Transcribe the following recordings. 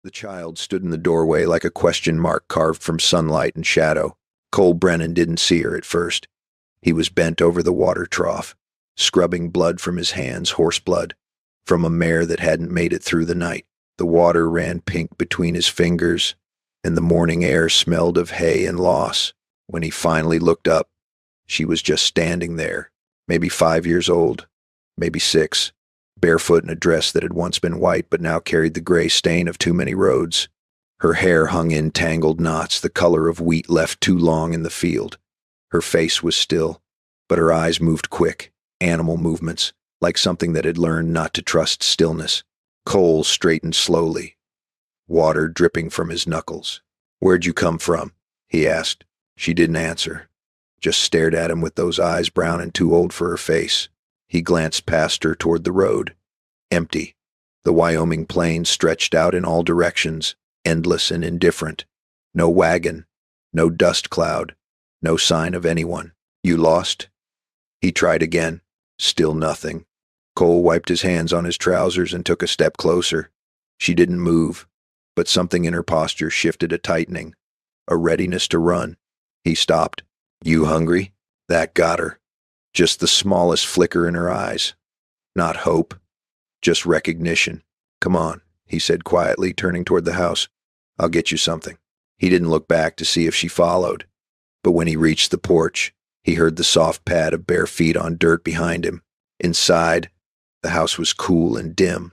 The child stood in the doorway like a question mark carved from sunlight and shadow. Cole Brennan didn't see her at first. He was bent over the water trough, scrubbing blood from his hands, horse blood, from a mare that hadn't made it through the night. The water ran pink between his fingers, and the morning air smelled of hay and loss. When he finally looked up, she was just standing there, maybe 5 years old, maybe 6, barefoot in a dress that had once been white but now carried the gray stain of too many roads. Her hair hung in tangled knots, the color of wheat left too long in the field. Her face was still, but her eyes moved quick, animal movements, like something that had learned not to trust stillness. Cole straightened slowly, water dripping from his knuckles. "Where'd you come from?" he asked. She didn't answer, just stared at him with those eyes brown and too old for her face. He glanced past her toward the road. Empty. The Wyoming plains stretched out in all directions, endless and indifferent. No wagon, no dust cloud, no sign of anyone. "You lost?" He tried again. Still nothing. Cole wiped his hands on his trousers and took a step closer. She didn't move, but something in her posture shifted, a tightening, a readiness to run. He stopped. "You hungry?" That got her. Just the smallest flicker in her eyes. Not hope, just recognition. "Come on," he said quietly, turning toward the house. "I'll get you something." He didn't look back to see if she followed, but when he reached the porch, he heard the soft pad of bare feet on dirt behind him. Inside, the house was cool and dim.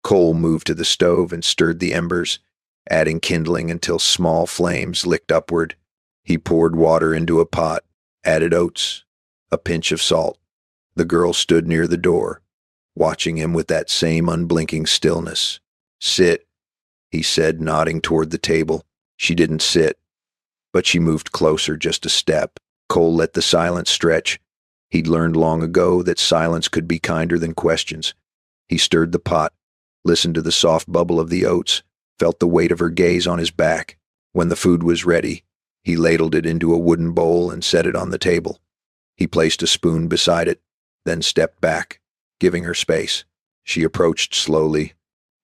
Cole moved to the stove and stirred the embers, adding kindling until small flames licked upward. He poured water into a pot, added oats, a pinch of salt. The girl stood near the door, watching him with that same unblinking stillness. "Sit," he said, nodding toward the table. She didn't sit, but she moved closer just a step. Cole let the silence stretch. He'd learned long ago that silence could be kinder than questions. He stirred the pot, listened to the soft bubble of the oats, felt the weight of her gaze on his back. When the food was ready, he ladled it into a wooden bowl and set it on the table. He placed a spoon beside it, then stepped back, giving her space. She approached slowly,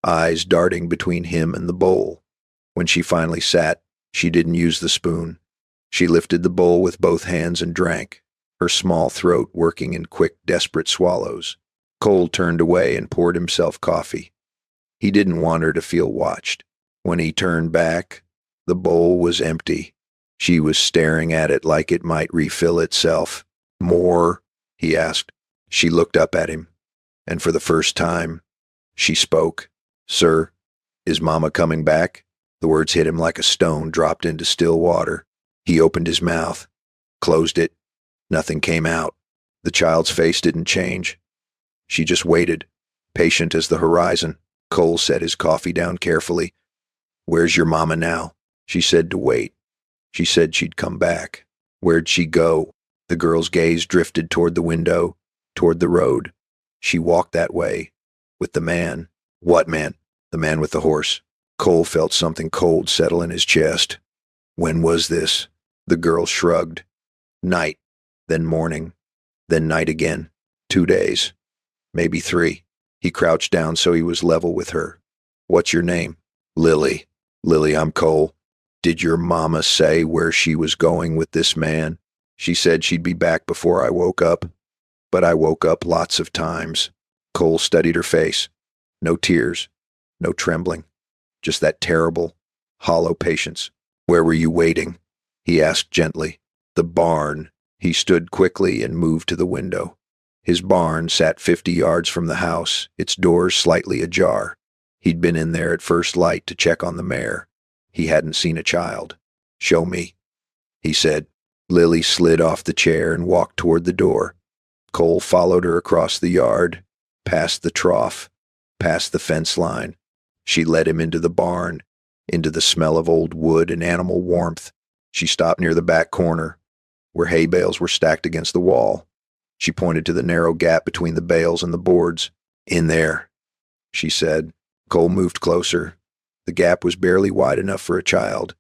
eyes darting between him and the bowl. When she finally sat, she didn't use the spoon. She lifted the bowl with both hands and drank, her small throat working in quick, desperate swallows. Cole turned away and poured himself coffee. He didn't want her to feel watched. When he turned back, the bowl was empty. She was staring at it like it might refill itself. "More?" he asked. She looked up at him, and for the first time, she spoke. "Sir, is Mama coming back?" The words hit him like a stone dropped into still water. He opened his mouth, closed it. Nothing came out. The child's face didn't change. She just waited, patient as the horizon. Cole set his coffee down carefully. "Where's your mama now?" She said to wait. She said she'd come back. "Where'd she go?" The girl's gaze drifted toward the window, toward the road. "She walked that way. With the man." "What man?" "The man with the horse." Cole felt something cold settle in his chest. "When was this?" The girl shrugged. "Night, then morning, then night again. 2 days. Maybe 3. He crouched down so he was level with her. "What's your name?" "Lily." "Lily, I'm Cole. Did your mama say where she was going with this man?" "She said she'd be back before I woke up. But I woke up lots of times." Cole studied her face. No tears, no trembling, just that terrible, hollow patience. "Where were you waiting?" he asked gently. "The barn." He stood quickly and moved to the window. His barn sat 50 yards from the house, its doors slightly ajar. He'd been in there at first light to check on the mare. He hadn't seen a child. "Show me," he said. Lily slid off the chair and walked toward the door. Cole followed her across the yard, past the trough, past the fence line. She led him into the barn, into the smell of old wood and animal warmth. She stopped near the back corner, where hay bales were stacked against the wall. She pointed to the narrow gap between the bales and the boards. "In there," she said. Cole moved closer. The gap was barely wide enough for a child.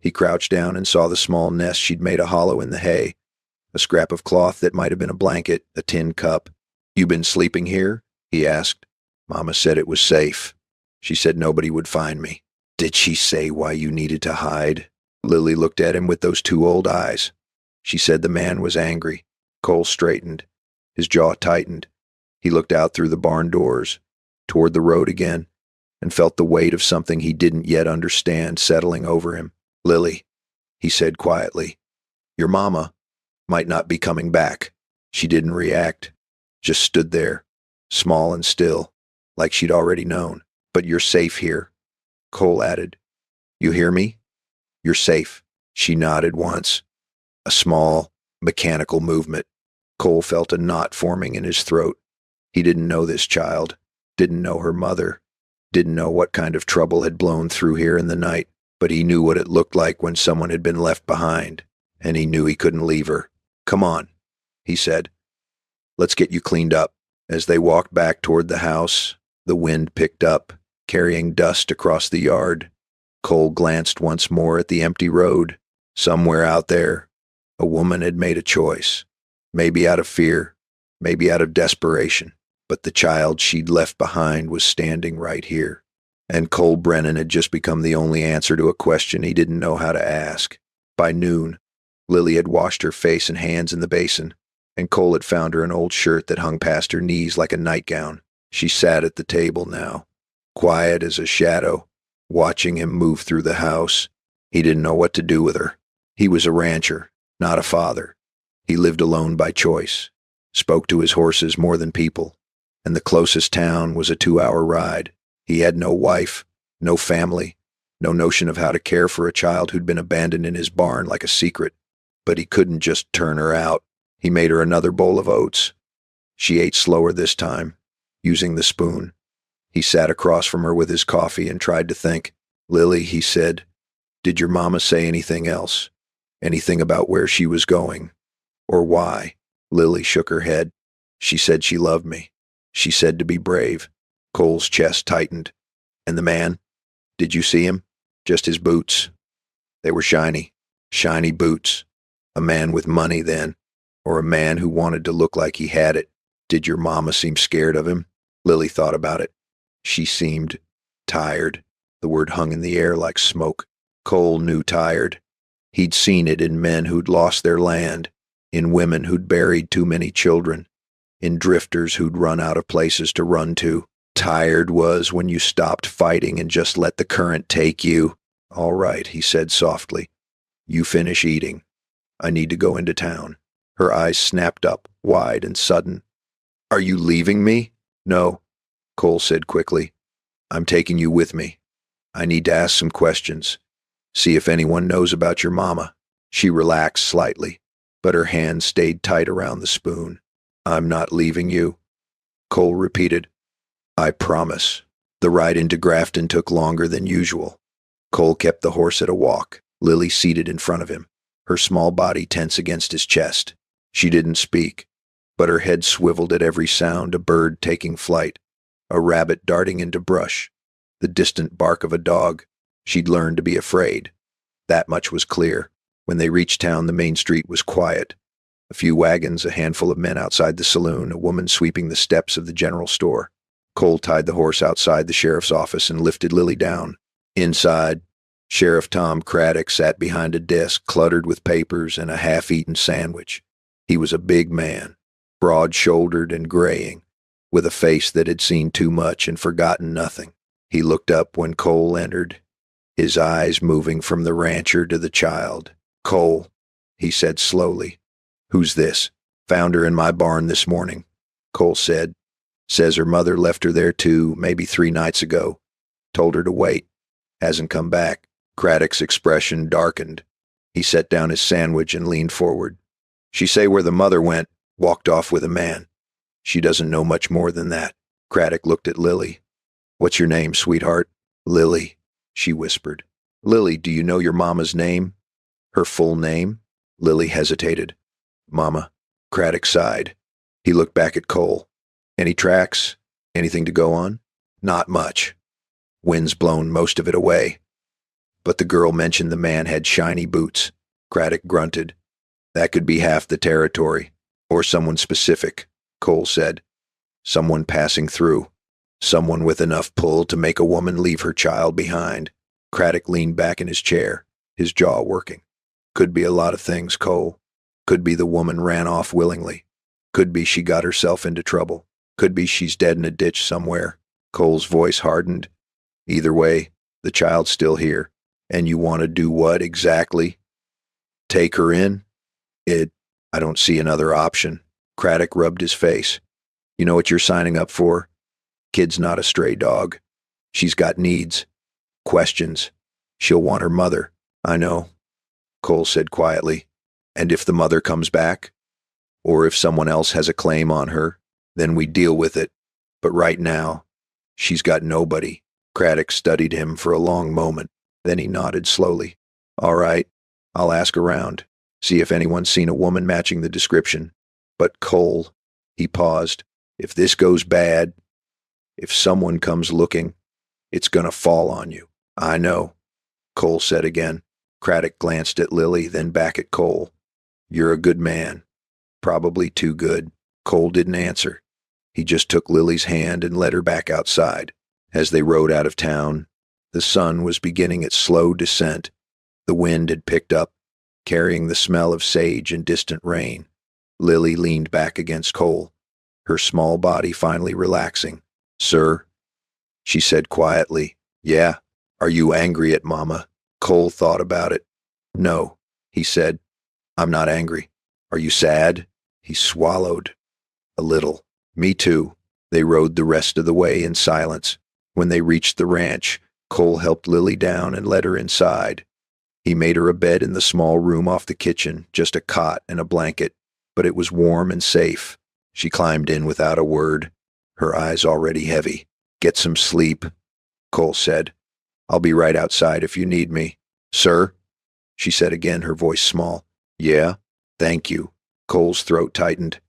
He crouched down and saw the small nest she'd made a hollow in the hay, a scrap of cloth that might have been a blanket, a tin cup. "You been sleeping here?" he asked. "Mama said it was safe. She said nobody would find me." Did she say why you needed to hide? Lily looked at him with those two old eyes. She said the man was angry. Cole straightened. His jaw tightened. He looked out through the barn doors, toward the road again, and felt the weight of something he didn't yet understand settling over him. Lily, he said quietly, your mama might not be coming back. She didn't react, just stood there, small and still, like she'd already known. But you're safe here, Cole added. You hear me? You're safe. She nodded once. A small, mechanical movement. Cole felt a knot forming in his throat. He didn't know this child, didn't know her mother, didn't know what kind of trouble had blown through here in the night, but he knew what it looked like when someone had been left behind, and he knew he couldn't leave her. Come on, he said. Let's get you cleaned up. As they walked back toward the house, the wind picked up, carrying dust across the yard. Cole glanced once more at the empty road. Somewhere out there, a woman had made a choice. Maybe out of fear, maybe out of desperation, but the child she'd left behind was standing right here. And Cole Brennan had just become the only answer to a question he didn't know how to ask. By noon, Lily had washed her face and hands in the basin, and Cole had found her an old shirt that hung past her knees like a nightgown. She sat at the table now, quiet as a shadow, watching him move through the house. He didn't know what to do with her. He was a rancher, not a father. He lived alone by choice, spoke to his horses more than people, and the closest town was a 2-hour ride. He had no wife, no family, no notion of how to care for a child who'd been abandoned in his barn like a secret. But he couldn't just turn her out. He made her another bowl of oats. She ate slower this time, using the spoon. He sat across from her with his coffee and tried to think. Lily, he said, did your mama say anything else? Anything about where she was going? Or why? Lily shook her head. She said she loved me. She said to be brave. Cole's chest tightened. And the man? Did you see him? Just his boots. They were shiny. Shiny boots. A man with money then. Or a man who wanted to look like he had it. Did your mama seem scared of him? Lily thought about it. She seemed tired. The word hung in the air like smoke. Cole knew tired. He'd seen it in men who'd lost their land, in women who'd buried too many children, in drifters who'd run out of places to run to. Tired was when you stopped fighting and just let the current take you. All right, he said softly. You finish eating. I need to go into town. Her eyes snapped up, wide and sudden. Are you leaving me? No, Cole said quickly. I'm taking you with me. I need to ask some questions. See if anyone knows about your mama. She relaxed slightly, but her hand stayed tight around the spoon. I'm not leaving you. Cole repeated. I promise. The ride into Grafton took longer than usual. Cole kept the horse at a walk, Lily seated in front of him, her small body tense against his chest. She didn't speak, but her head swiveled at every sound, a bird taking flight, a rabbit darting into brush, the distant bark of a dog. She'd learned to be afraid. That much was clear. When they reached town, the main street was quiet. A few wagons, a handful of men outside the saloon, a woman sweeping the steps of the general store. Cole tied the horse outside the sheriff's office and lifted Lily down. Inside, Sheriff Tom Craddock sat behind a desk cluttered with papers and a half-eaten sandwich. He was a big man, broad-shouldered and graying, with a face that had seen too much and forgotten nothing. He looked up when Cole entered, his eyes moving from the rancher to the child. Cole, he said slowly. Who's this? Found her in my barn this morning, Cole said. Says her mother left her there too, maybe 3 nights ago. Told her to wait. Hasn't come back. Craddock's expression darkened. He set down his sandwich and leaned forward. She say where the mother went, walked off with a man. She doesn't know much more than that. Craddock looked at Lily. What's your name, sweetheart? Lily, she whispered. Lily, do you know your mama's name? Her full name? Lily hesitated. Mama. Craddock sighed. He looked back at Cole. Any tracks? Anything to go on? Not much. Wind's blown most of it away. But the girl mentioned the man had shiny boots. Craddock grunted. That could be half the territory. Or someone specific, Cole said. Someone passing through. Someone with enough pull to make a woman leave her child behind. Craddock leaned back in his chair, his jaw working. Could be a lot of things, Cole. Could be the woman ran off willingly. Could be she got herself into trouble. Could be she's dead in a ditch somewhere. Cole's voice hardened. Either way, the child's still here. And you want to do what exactly? Take her in? I don't see another option. Craddock rubbed his face. You know what you're signing up for? Kid's not a stray dog. She's got needs. Questions. She'll want her mother. I know, Cole said quietly. And if the mother comes back? Or if someone else has a claim on her, then we deal with it. But right now, she's got nobody. Craddock studied him for a long moment. Then he nodded slowly. All right, I'll ask around. See if anyone's seen a woman matching the description. But Cole, he paused. If this goes bad, if someone comes looking, it's gonna fall on you. I know, Cole said again. Craddock glanced at Lily, then back at Cole. You're a good man. Probably too good. Cole didn't answer. He just took Lily's hand and led her back outside. As they rode out of town, the sun was beginning its slow descent. The wind had picked up, carrying the smell of sage and distant rain. Lily leaned back against Cole, her small body finally relaxing. Sir, she said quietly. Yeah, are you angry at Mama? Cole thought about it. No, he said. I'm not angry. Are you sad? He swallowed. A little. Me too. They rode the rest of the way in silence. When they reached the ranch, Cole helped Lily down and led her inside. He made her a bed in the small room off the kitchen, just a cot and a blanket, but it was warm and safe. She climbed in without a word, her eyes already heavy. Get some sleep, Cole said. I'll be right outside if you need me. Sir? She said again, her voice small. Yeah? Thank you. Cole's throat tightened.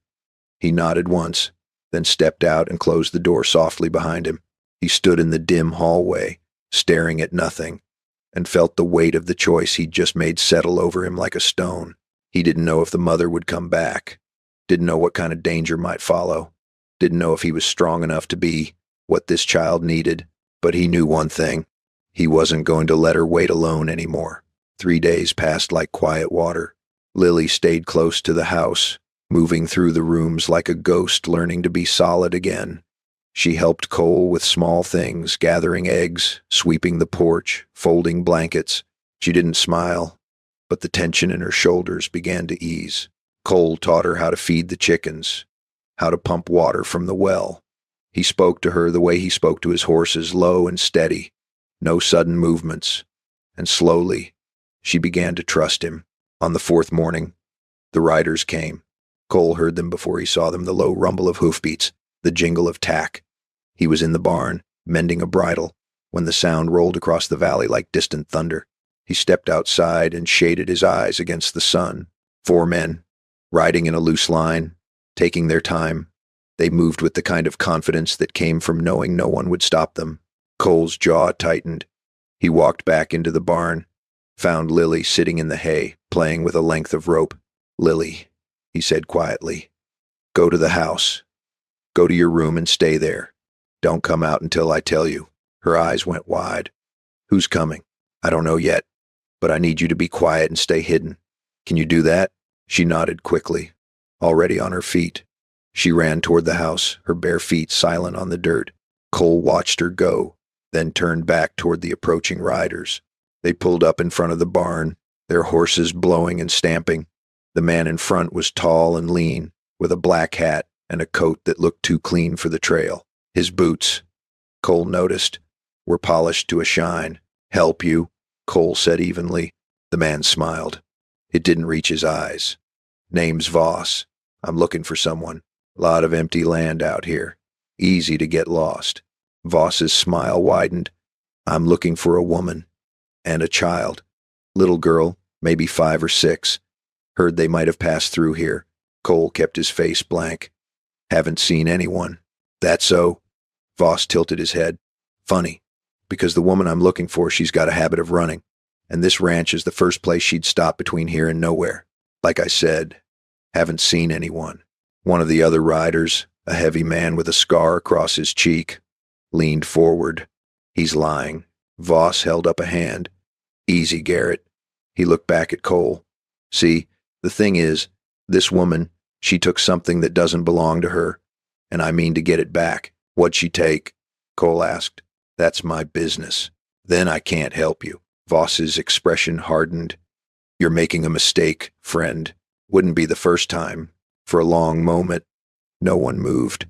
He nodded once, then stepped out and closed the door softly behind him. He stood in the dim hallway, staring at nothing, and felt the weight of the choice he'd just made settle over him like a stone. He didn't know if the mother would come back, didn't know what kind of danger might follow, didn't know if he was strong enough to be what this child needed, but he knew one thing. He wasn't going to let her wait alone anymore. 3 days passed like quiet water. Lily stayed close to the house, moving through the rooms like a ghost learning to be solid again. She helped Cole with small things, gathering eggs, sweeping the porch, folding blankets. She didn't smile, but the tension in her shoulders began to ease. Cole taught her how to feed the chickens, how to pump water from the well. He spoke to her the way he spoke to his horses, low and steady, no sudden movements. And slowly, she began to trust him. On the 4th morning, the riders came. Cole heard them before he saw them, the low rumble of hoofbeats, the jingle of tack. He was in the barn, mending a bridle, when the sound rolled across the valley like distant thunder. He stepped outside and shaded his eyes against the sun. 4 men, riding in a loose line, taking their time. They moved with the kind of confidence that came from knowing no one would stop them. Cole's jaw tightened. He walked back into the barn, found Lily sitting in the hay, playing with a length of rope. Lily, he said quietly, go to the house. Go to your room and stay there. Don't come out until I tell you. Her eyes went wide. Who's coming? I don't know yet, but I need you to be quiet and stay hidden. Can you do that? She nodded quickly. Already on her feet, she ran toward the house, her bare feet silent on the dirt. Cole watched her go, then turned back toward the approaching riders. They pulled up in front of the barn, their horses blowing and stamping. The man in front was tall and lean, with a black hat and a coat that looked too clean for the trail. His boots, Cole noticed, were polished to a shine. Help you, Cole said evenly. The man smiled. It didn't reach his eyes. Name's Voss. I'm looking for someone. Lot of empty land out here. Easy to get lost. Voss's smile widened. I'm looking for a woman. And a child. Little girl, maybe 5 or 6. Heard they might have passed through here. Cole kept his face blank. Haven't seen anyone. That so? Voss tilted his head. Funny, because the woman I'm looking for, she's got a habit of running, and this ranch is the first place she'd stop between here and nowhere. Like I said, haven't seen anyone. One of the other riders, a heavy man with a scar across his cheek, leaned forward. He's lying, Voss held up a hand. Easy, Garrett. He looked back at Cole. See, the thing is, this woman, she took something that doesn't belong to her, and I mean to get it back. What'd she take? Cole asked. That's my business. Then I can't help you. Voss's expression hardened. You're making a mistake, friend. Wouldn't be the first time. For a long moment, no one moved.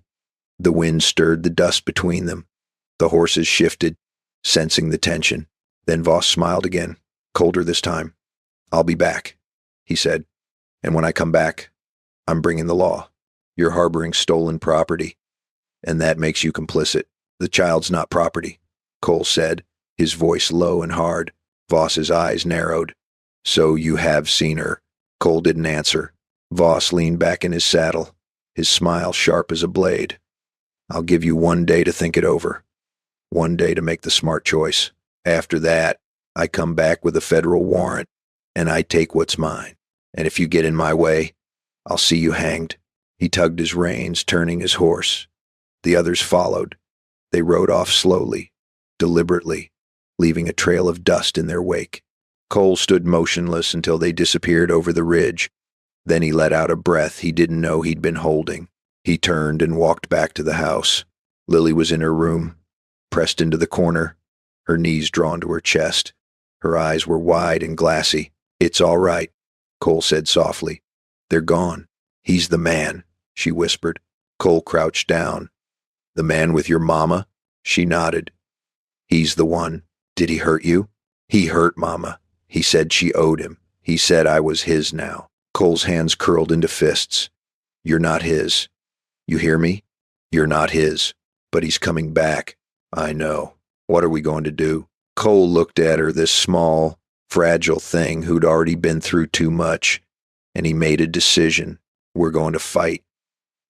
The wind stirred the dust between them. The horses shifted, sensing the tension. Then Voss smiled again, colder this time. I'll be back, he said. And when I come back, I'm bringing the law. You're harboring stolen property, and that makes you complicit. The child's not property, Cole said, his voice low and hard. Voss's eyes narrowed. So you have seen her. Cole didn't answer. Voss leaned back in his saddle, his smile sharp as a blade. I'll give you 1 day to think it over. 1 day to make the smart choice. After that, I come back with a federal warrant, and I take what's mine. And if you get in my way, I'll see you hanged. He tugged his reins, turning his horse. The others followed. They rode off slowly, deliberately, leaving a trail of dust in their wake. Cole stood motionless until they disappeared over the ridge. Then he let out a breath he didn't know he'd been holding. He turned and walked back to the house. Lily was in her room, pressed into the corner, her knees drawn to her chest. Her eyes were wide and glassy. It's all right, Cole said softly. They're gone. He's the man, she whispered. Cole crouched down. The man with your mama? She nodded. He's the one. Did he hurt you? He hurt Mama. He said she owed him. He said I was his now. Cole's hands curled into fists. You're not his. You hear me? You're not his. But he's coming back. I know. What are we going to do? Cole looked at her, this small, fragile thing who'd already been through too much, and he made a decision. We're going to fight,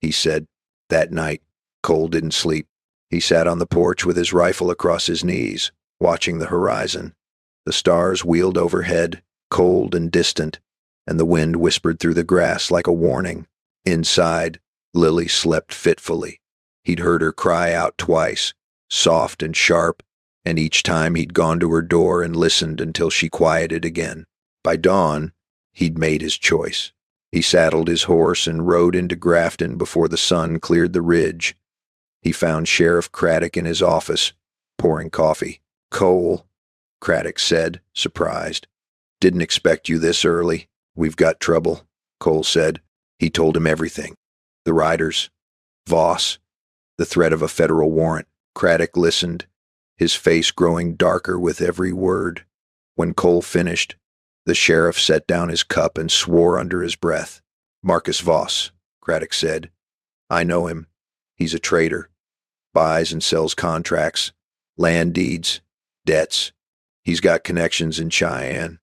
he said. That night, Cole didn't sleep. He sat on the porch with his rifle across his knees, watching the horizon. The stars wheeled overhead, cold and distant, and the wind whispered through the grass like a warning. Inside, Lily slept fitfully. He'd heard her cry out twice, soft and sharp, and each time he'd gone to her door and listened until she quieted again. By dawn, he'd made his choice. He saddled his horse and rode into Grafton before the sun cleared the ridge. He found Sheriff Craddock in his office, pouring coffee. Cole, Craddock said, surprised. Didn't expect you this early. We've got trouble, Cole said. He told him everything. The riders, Voss, the threat of a federal warrant. Craddock listened, his face growing darker with every word. When Cole finished, the sheriff set down his cup and swore under his breath. Marcus Voss, Craddock said. I know him. He's a traitor. Buys and sells contracts, land deeds, debts. He's got connections in Cheyenne,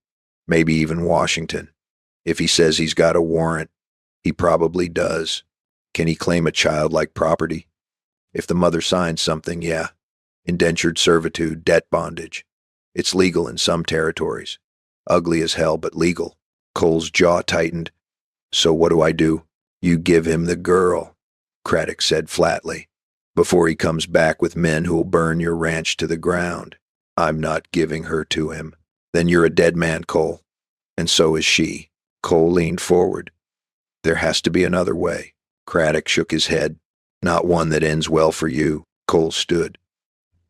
maybe even Washington. If he says he's got a warrant, he probably does. Can he claim a child like property? If the mother signs something, yeah. Indentured servitude, debt bondage. It's legal in some territories. Ugly as hell, but legal. Cole's jaw tightened. So what do? You give him the girl, Craddock said flatly, before he comes back with men who'll burn your ranch to the ground. I'm not giving her to him. Then you're a dead man, Cole. And so is she. Cole leaned forward. There has to be another way. Craddock shook his head. Not one that ends well for you. Cole stood.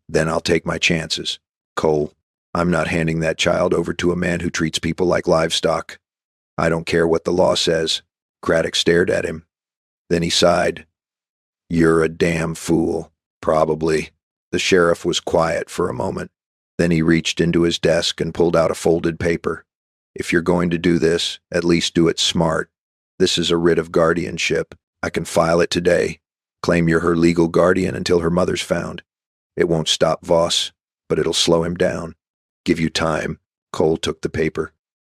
Then I'll take my chances. Cole, I'm not handing that child over to a man who treats people like livestock. I don't care what the law says. Craddock stared at him. Then he sighed. You're a damn fool. Probably. The sheriff was quiet for a moment. Then he reached into his desk and pulled out a folded paper. If you're going to do this, at least do it smart. This is a writ of guardianship. I can file it today. Claim you're her legal guardian until her mother's found. It won't stop Voss, but it'll slow him down. Give you time. Cole took the paper.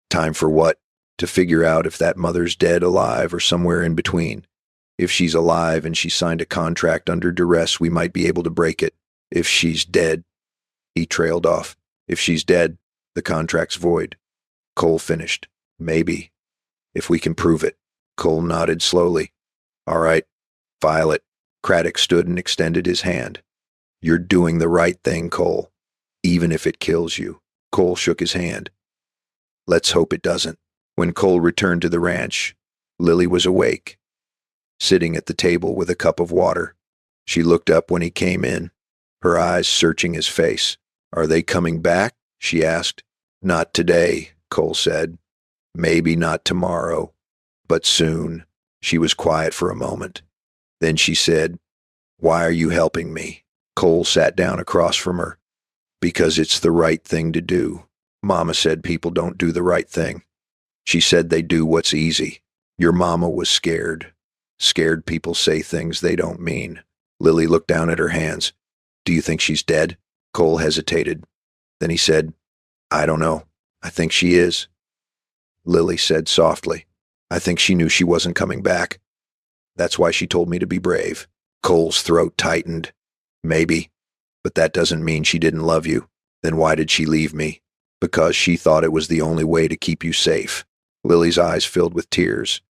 Time for what? To figure out if that mother's dead, alive, or somewhere in between. If she's alive and she signed a contract under duress, we might be able to break it. If she's dead, he trailed off. If she's dead, the contract's void. Cole finished. Maybe. If we can prove it. Cole nodded slowly. All right. File it. Craddock stood and extended his hand. You're doing the right thing, Cole. Even if it kills you. Cole shook his hand. Let's hope it doesn't. When Cole returned to the ranch, Lily was awake, sitting at the table with a cup of water. She looked up when he came in, her eyes searching his face. Are they coming back? She asked. Not today, Cole said. Maybe not tomorrow, but soon. She was quiet for a moment. Then she said, Why are you helping me? Cole sat down across from her. Because it's the right thing to do. Mama said people don't do the right thing. She said they do what's easy. Your mama was scared. Scared people say things they don't mean. Lily looked down at her hands. Do you think she's dead? Cole hesitated. Then he said, I don't know. I think she is. Lily said softly, I think she knew she wasn't coming back. That's why she told me to be brave. Cole's throat tightened. Maybe. But that doesn't mean she didn't love you. Then why did she leave me? Because she thought it was the only way to keep you safe. Lily's eyes filled with tears.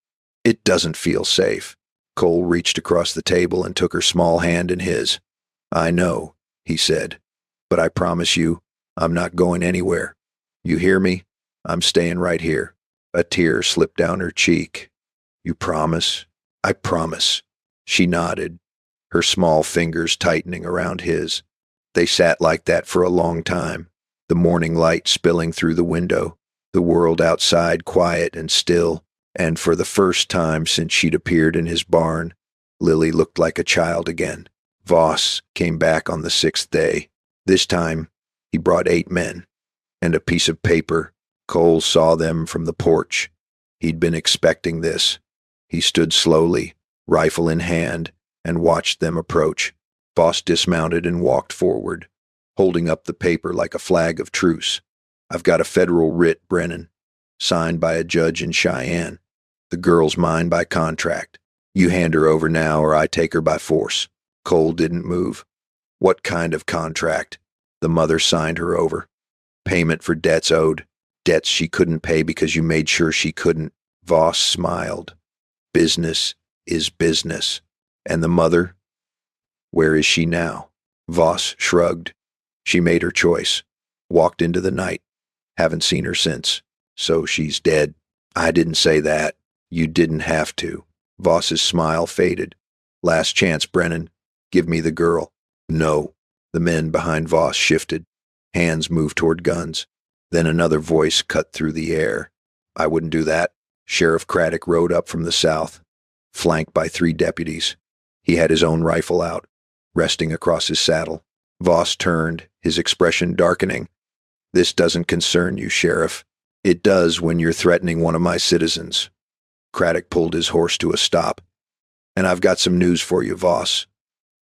It doesn't feel safe. Cole reached across the table and took her small hand in his. I know, he said. But I promise you, I'm not going anywhere. You hear me? I'm staying right here. A tear slipped down her cheek. You promise? I promise. She nodded, her small fingers tightening around his. They sat like that for a long time, the morning light spilling through the window, the world outside quiet and still, and for the first time since she'd appeared in his barn, Lily looked like a child again. Voss came back on the 6th day. This time, he brought 8 men, and a piece of paper. Cole saw them from the porch. He'd been expecting this. He stood slowly, rifle in hand, and watched them approach. Voss dismounted and walked forward, holding up the paper like a flag of truce. I've got a federal writ, Brennan, signed by a judge in Cheyenne. The girl's mine by contract. You hand her over now or I take her by force. Cole didn't move. What kind of contract? The mother signed her over. Payment for debts owed. Debts she couldn't pay because you made sure she couldn't. Voss smiled. Business is business. And the mother? Where is she now? Voss shrugged. She made her choice. Walked into the night. Haven't seen her since. So she's dead. I didn't say that. You didn't have to. Voss's smile faded. Last chance, Brennan. Give me the girl. No. The men behind Voss shifted. Hands moved toward guns. Then another voice cut through the air. I wouldn't do that. Sheriff Craddock rode up from the south, flanked by 3 deputies. He had his own rifle out, resting across his saddle. Voss turned, his expression darkening. This doesn't concern you, Sheriff. It does when you're threatening one of my citizens. Craddock pulled his horse to a stop. And I've got some news for you, Voss.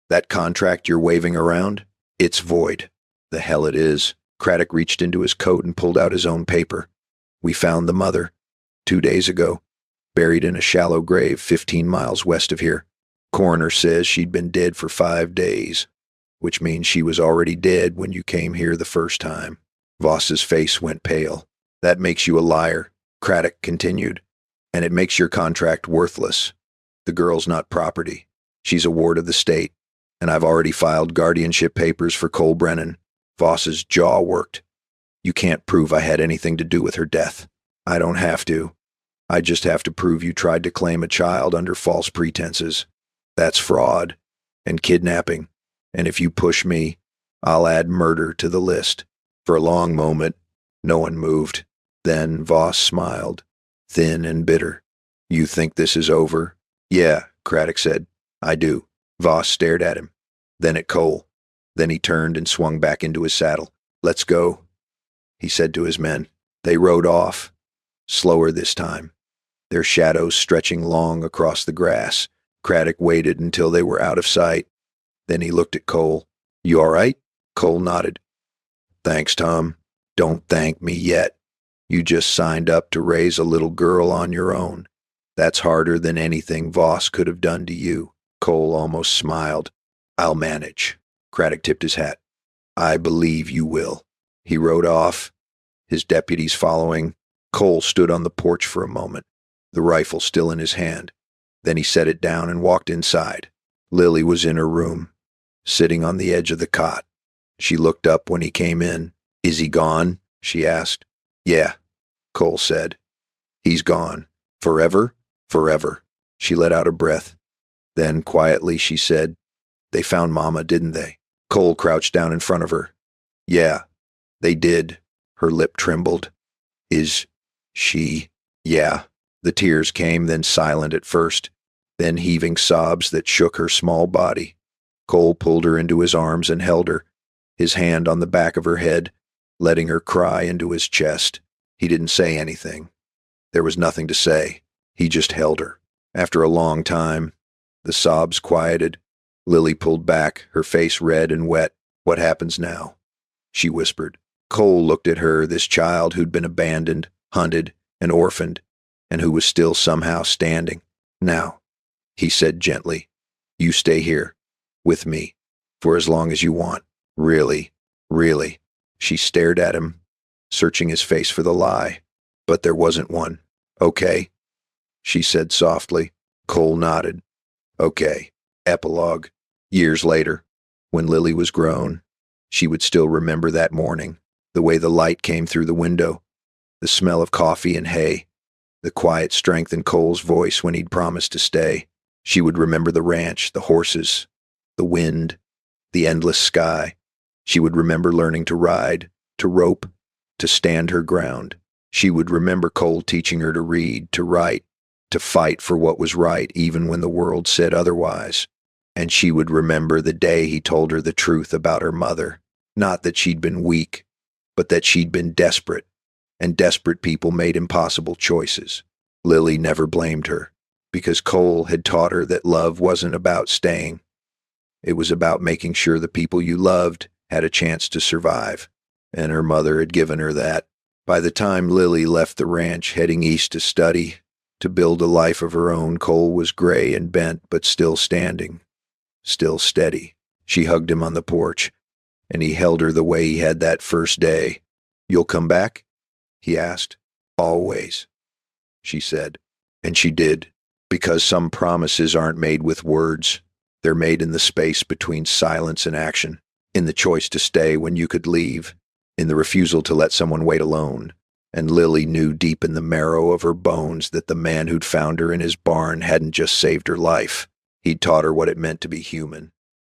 That contract you're waving around, it's void. The hell it is. Craddock reached into his coat and pulled out his own paper. We found the mother, 2 days ago, buried in a shallow grave 15 miles west of here. Coroner says she'd been dead for 5 days, which means she was already dead when you came here the first time. Voss's face went pale. That makes you a liar, Craddock continued, and it makes your contract worthless. The girl's not property. She's a ward of the state, and I've already filed guardianship papers for Cole Brennan. Voss's jaw worked. You can't prove I had anything to do with her death. I don't have to. I just have to prove you tried to claim a child under false pretenses. That's fraud and kidnapping. And if you push me, I'll add murder to the list. For a long moment, no one moved. Then Voss smiled, thin and bitter. You think this is over? Yeah, Craddock said. I do. Voss stared at him, then at Cole. Then he turned and swung back into his saddle. Let's go, he said to his men. They rode off, slower this time, their shadows stretching long across the grass. Craddock waited until they were out of sight. Then he looked at Cole. You all right? Cole nodded. Thanks, Tom. Don't thank me yet. You just signed up to raise a little girl on your own. That's harder than anything Voss could have done to you. Cole almost smiled. I'll manage. Craddock tipped his hat. I believe you will. He rode off, his deputies following. Cole stood on the porch for a moment, the rifle still in his hand. Then he set it down and walked inside. Lily was in her room, sitting on the edge of the cot, She looked up when he came in. Is he gone? She asked. Yeah, Cole said. He's gone. Forever? Forever. She let out a breath. Then, quietly, she said, They found Mama, didn't they? Cole crouched down in front of her. Yeah, they did. Her lip trembled. Is she? Yeah. The tears came, then silent at first, then heaving sobs that shook her small body. Cole pulled her into his arms and held her, his hand on the back of her head, letting her cry into his chest. He didn't say anything. There was nothing to say. He just held her. After a long time, the sobs quieted. Lily pulled back, her face red and wet. What happens now? She whispered. Cole looked at her, this child who'd been abandoned, hunted, and orphaned, and who was still somehow standing. Now, he said gently, you stay here, with me, for as long as you want. Really, really. She stared at him, searching his face for the lie. But there wasn't one. Okay, she said softly. Cole nodded. Okay. Epilogue. Years later, when Lily was grown, she would still remember that morning, the way the light came through the window, the smell of coffee and hay, the quiet strength in Cole's voice when he'd promised to stay. She would remember the ranch, the horses, the wind, the endless sky. She would remember learning to ride, to rope, to stand her ground. She would remember Cole teaching her to read, to write, to fight for what was right even when the world said otherwise. And she would remember the day he told her the truth about her mother. Not that she'd been weak, but that she'd been desperate, and desperate people made impossible choices. Lily never blamed her, because Cole had taught her that love wasn't about staying. It was about making sure the people you loved had a chance to survive, and her mother had given her that. By the time Lily left the ranch heading east to study, to build a life of her own, Cole was gray and bent, but still standing, still steady. She hugged him on the porch, and he held her the way he had that first day. You'll come back? He asked. Always, she said. And she did, because some promises aren't made with words. They're made in the space between silence and action, in the choice to stay when you could leave, in the refusal to let someone wait alone. And Lily knew deep in the marrow of her bones that the man who'd found her in his barn hadn't just saved her life. He'd taught her what it meant to be human.